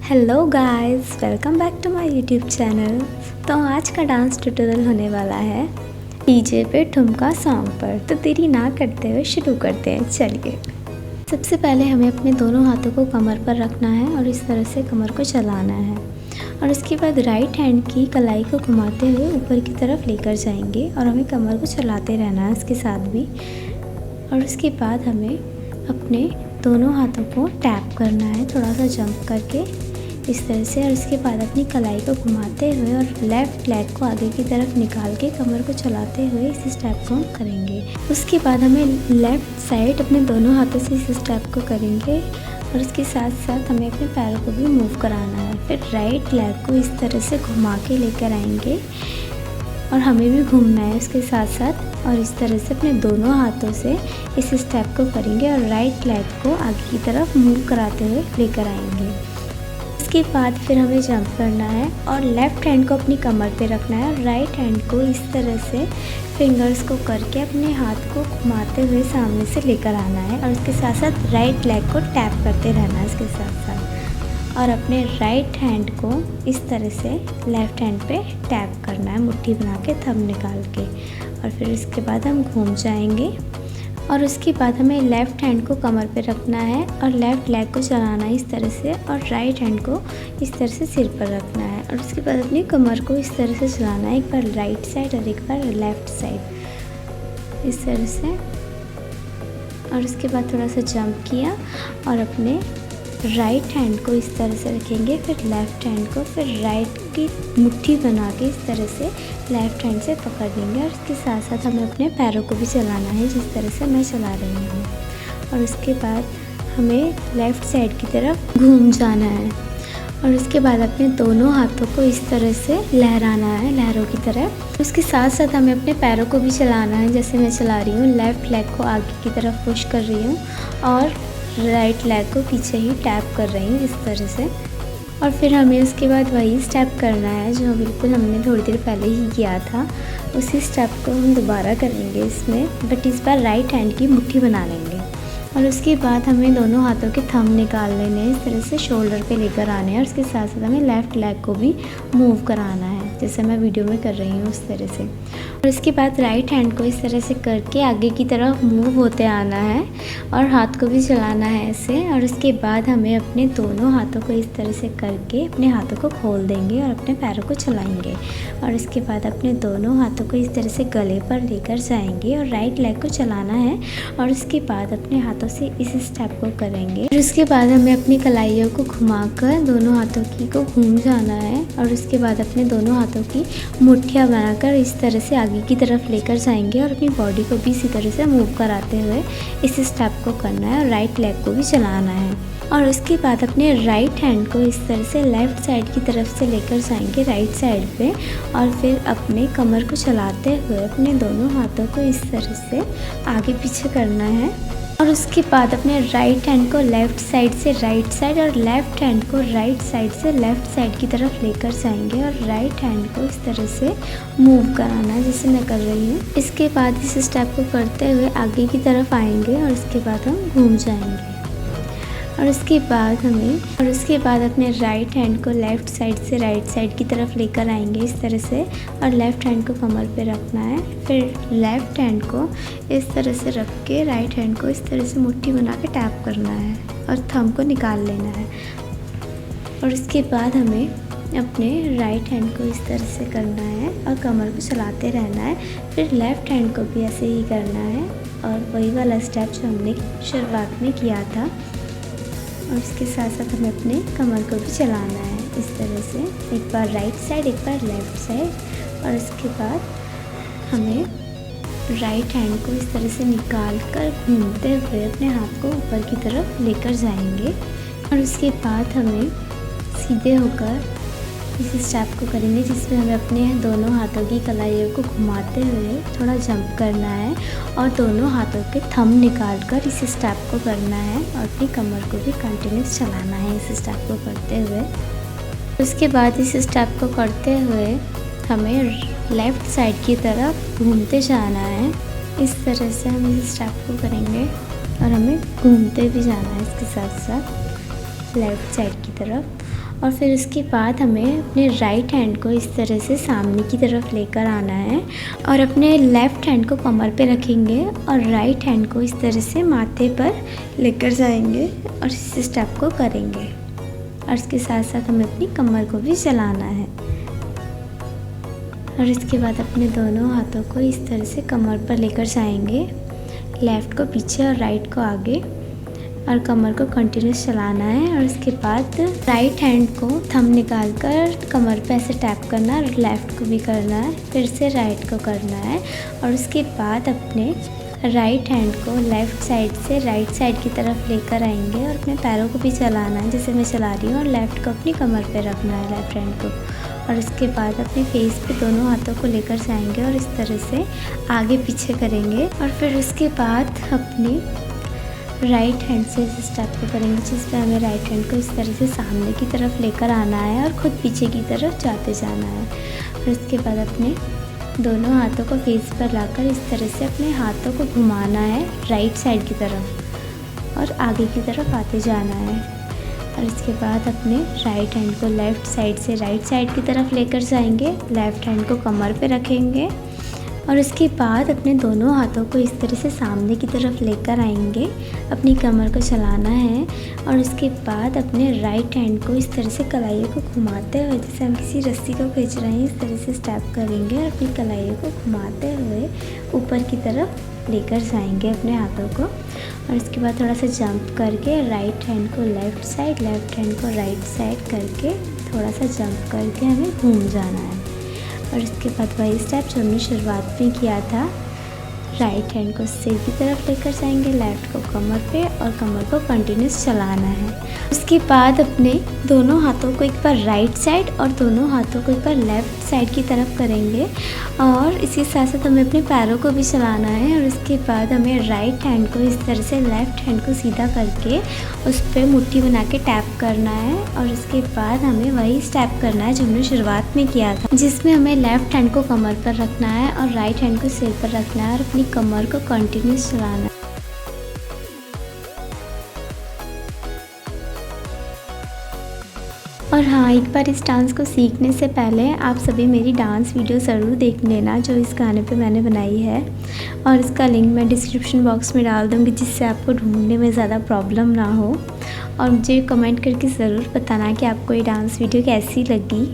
Hello guys, welcome back to my YouTube channel. तो आज का डांस ट्यूटोरियल होने वाला है डीजे पे ठुमका सॉन्ग पर। तो देरी ना करते हुए शुरू करते हैं। चलिए, सबसे पहले हमें अपने दोनों हाथों को कमर पर रखना है और इस तरह से कमर को चलाना है और उसके बाद राइट हैंड की कलाई को घुमाते हुए ऊपर की तरफ लेकर जाएंगे और हमें कमर को चलाते रहना है उसके साथ भी। और उसके बाद हमें अपने दोनों हाथों को टैप करना है थोड़ा सा जंप करके इस तरह से। और इसके बाद अपनी कलाई को घुमाते हुए और लेफ़्ट लेग को आगे की तरफ निकाल के कमर को चलाते हुए इस स्टेप को हम करेंगे। उसके बाद हमें लेफ़्ट साइड अपने दोनों हाथों से इस स्टेप को करेंगे और इसके साथ साथ हमें अपने पैरों को भी मूव कराना है। फिर राइट लेग को इस तरह से घुमा के लेकर आएंगे और हमें भी घूमना है उसके साथ साथ। और इस तरह से अपने दोनों हाथों से इस स्टेप को करेंगे और राइट लेग को आगे की तरफ मूव कराते हुए लेकर आएंगे। इसके बाद फिर हमें जंप करना है और लेफ़्ट हैंड को अपनी कमर पे रखना है और राइट हैंड को इस तरह से फिंगर्स को करके अपने हाथ को घुमाते हुए सामने से लेकर आना है और उसके साथ साथ राइट लेग को टैप करते रहना है इसके साथ साथ। और अपने राइट हैंड को इस तरह से लेफ़्ट हैंड पे टैप करना है मुट्ठी बना के, थंब निकाल के। और फिर इसके बाद हम घूम जाएंगे और उसके बाद हमें लेफ़्ट हैंड को कमर पे रखना है और लेफ़्ट लेग को चलाना है इस तरह से और राइट हैंड को इस तरह से सिर पर रखना है। और उसके बाद अपनी कमर को इस तरह से चलाना है, एक बार राइट साइड और एक बार लेफ़्ट साइड इस तरह से। और उसके बाद थोड़ा सा जंप किया और अपने राइट हैंड को इस तरह से रखेंगे, फिर लेफ़्ट हैंड को फिर राइट की मुट्ठी बना के इस तरह से लेफ़्ट हैंड से पकड़ लेंगे। और इसके साथ साथ हमें अपने पैरों को भी चलाना है जिस तरह से मैं चला रही हूँ। और उसके बाद हमें लेफ़्ट साइड की तरफ घूम जाना है और उसके बाद अपने दोनों हाथों को इस तरह से लहराना है लहरों की तरह। उसके साथ साथ हमें अपने पैरों को भी चलाना है जैसे मैं चला रही हूँ। लेफ़्ट लेग को आगे की तरफ पुश कर रही हूँ और राइट लेग को पीछे ही टैप कर रही हूँ इस तरह से। और फिर हमें उसके बाद वही स्टेप करना है जो बिल्कुल हमने थोड़ी देर पहले ही किया था। उसी स्टेप को हम दोबारा करेंगे इसमें, बट इस बार राइट हैंड की मुट्ठी बना लेंगे। और उसके बाद हमें दोनों हाथों के थंब निकाल लेने हैं इस तरह से, शोल्डर पे लेकर आने हैं और उसके साथ साथ हमें लेफ़्ट लेग को भी मूव कराना है जैसे मैं वीडियो में कर रही हूँ उस तरह से। और इसके बाद राइट हैंड को इस तरह से करके आगे की तरफ मूव होते आना है और हाथ को भी चलाना है ऐसे। और उसके बाद हमें अपने दोनों हाथों को इस तरह से करके अपने हाथों को खोल देंगे और अपने पैरों को चलाएंगे। और इसके बाद अपने दोनों हाथों को इस तरह से गले पर लेकर जाएंगे और राइट लेग को चलाना है और उसके बाद अपने हाथों से इस स्टेप को करेंगे। फिर उसके बाद हमें अपनी कलाइयों को घुमाकर दोनों हाथों की को घूम जाना है और उसके बाद अपने दोनों हाथों की मुट्ठियाँ बनाकर इस तरह से आगे की तरफ लेकर जाएंगे और अपनी बॉडी को भी इसी तरह से मूव कराते हुए इस स्टेप को करना है और राइट लेग को भी चलाना है। और उसके बाद अपने राइट हैंड को इस तरह से लेफ़्ट साइड की तरफ से लेकर जाएंगे राइट साइड पे और फिर अपने कमर को चलाते हुए अपने दोनों हाथों को इस तरह से आगे पीछे करना है। और उसके बाद अपने राइट हैंड को लेफ़्ट साइड से राइट साइड और लेफ़्ट हैंड को राइट साइड से लेफ़्ट साइड की तरफ लेकर जाएंगे और राइट हैंड को इस तरह से मूव कराना है जैसे मैं कर रही हूँ। इसके बाद इस स्टेप को करते हुए आगे की तरफ आएंगे और उसके बाद हम घूम जाएंगे। और उसके बाद अपने राइट हैंड को लेफ़्ट साइड से राइट साइड की तरफ लेकर आएंगे इस तरह से और लेफ़्ट हैंड को कमर पे रखना है। फिर लेफ़्ट हैंड को इस तरह से रख के राइट हैंड को इस तरह से मुट्ठी बना के टैप करना है और थंब को निकाल लेना है। और उसके बाद हमें अपने राइट हैंड को इस तरह से करना है और कमर को चलाते रहना है। फिर लेफ़्ट हैंड को भी ऐसे ही करना है और वही वाला स्टेप जो हमने शुरुआत में किया था। और इसके साथ साथ हमें अपने कमर को भी चलाना है इस तरह से, एक बार राइट साइड एक बार लेफ़्ट साइड। और इसके बाद हमें राइट हैंड को इस तरह से निकाल कर घूमते हुए अपने हाथ को ऊपर की तरफ लेकर जाएंगे। और उसके बाद हमें सीधे होकर इस स्टेप को करेंगे जिसमें हमें अपने दोनों हाथों की कलाइयों को घुमाते हुए थोड़ा जंप करना है और दोनों हाथों के थंब निकाल कर इस स्टेप को करना है और अपनी कमर को भी कंटिन्यूस चलाना है इस स्टेप को करते हुए। उसके बाद इस स्टेप को करते हुए हमें लेफ़्ट साइड की तरफ घूमते जाना है इस तरह से। हम इस स्टेप को करेंगे और हमें घूमते भी जाना है इसके साथ साथ लेफ़्ट साइड की तरफ। और फिर उसके बाद हमें अपने राइट हैंड को इस तरह से सामने की तरफ लेकर आना है और अपने लेफ़्ट हैंड को कमर पे रखेंगे और राइट हैंड को इस तरह से माथे पर लेकर जाएंगे और इस स्टेप को करेंगे। और इसके साथ साथ हमें अपनी कमर को भी चलाना है और इसके बाद अपने दोनों हाथों को इस तरह से कमर पर लेकर जाएंगे, लेफ़्ट को पीछे और राइट को आगे, और कमर को कंटिन्यूस चलाना है। और इसके बाद राइट हैंड को थंब निकाल कर कमर पे ऐसे टैप करना है और लेफ़्ट को भी करना है, फिर से राइट को करना है। और उसके बाद अपने राइट हैंड को लेफ़्ट साइड से राइट साइड की तरफ लेकर आएंगे और अपने पैरों को भी चलाना है जैसे मैं चला रही हूँ, और लेफ़्ट को अपनी कमर पे रखना है, लेफ़्ट हैंड को। और उसके बाद अपने फेस पे दोनों हाथों को लेकर जाएंगे और इस तरह से आगे पीछे करेंगे। और फिर उसके बाद अपनी राइट हैंड से इस स्टेप को करेंगे जिसमें हमें राइट हैंड को इस तरह से सामने की तरफ लेकर आना है और ख़ुद पीछे की तरफ जाते जाना है। और उसके बाद अपने दोनों हाथों को फेस पर लाकर इस तरह से अपने हाथों को घुमाना है राइट साइड की तरफ और आगे की तरफ आते जाना है। और इसके बाद अपने राइट हैंड को लेफ़्ट साइड से राइट साइड की तरफ लेकर जाएंगे, लेफ़्ट हैंड को कमर पे रखेंगे और उसके बाद अपने दोनों हाथों को इस तरह से सामने की तरफ लेकर आएंगे, अपनी कमर को चलाना है। और उसके बाद अपने राइट हैंड को इस तरह से कलाइयों को घुमाते हुए जैसे हम किसी रस्सी को खींच रहे हैं इस तरह से स्टेप करेंगे और अपनी कलाइयों को घुमाते हुए ऊपर की तरफ लेकर जाएंगे अपने हाथों को। और इसके बाद थोड़ा सा जंप करके राइट हैंड को लेफ़्ट साइड, लेफ़्ट हैंड को राइट साइड करके थोड़ा सा जंप करके हमें घूम जाना है। और इसके बाद वही स्टेप जो हमने शुरुआत में किया था, राइट हैंड को सिर की तरफ लेकर जाएंगे, लेफ़्ट को कमर पे और कमर को कंटिन्यूस चलाना है। उसके बाद अपने दोनों हाथों को एक बार राइट साइड और दोनों हाथों को एक बार लेफ़्ट साइड की तरफ करेंगे और इसके साथ साथ हमें अपने पैरों को भी चलाना है। और उसके बाद हमें राइट हैंड को इस तरह से लेफ़्ट हैंड को सीधा करके उस पर मुट्ठी बना के टैप करना है। और उसके बाद हमें वही स्टेप करना है जो हमने शुरुआत में किया था, जिसमें हमें लेफ़्ट हैंड को कमर पर रखना है और राइट हैंड को सिर पर रखना है और अपनी कमर को कंटिन्यूस चलाना है। और हाँ, एक बार इस डांस को सीखने से पहले आप सभी मेरी डांस वीडियो ज़रूर देख लेना जो इस गाने पे मैंने बनाई है, और इसका लिंक मैं डिस्क्रिप्शन बॉक्स में डाल दूँगी जिससे आपको ढूंढने में ज़्यादा प्रॉब्लम ना हो। और मुझे कमेंट करके ज़रूर बताना कि आपको ये डांस वीडियो कैसी लगी।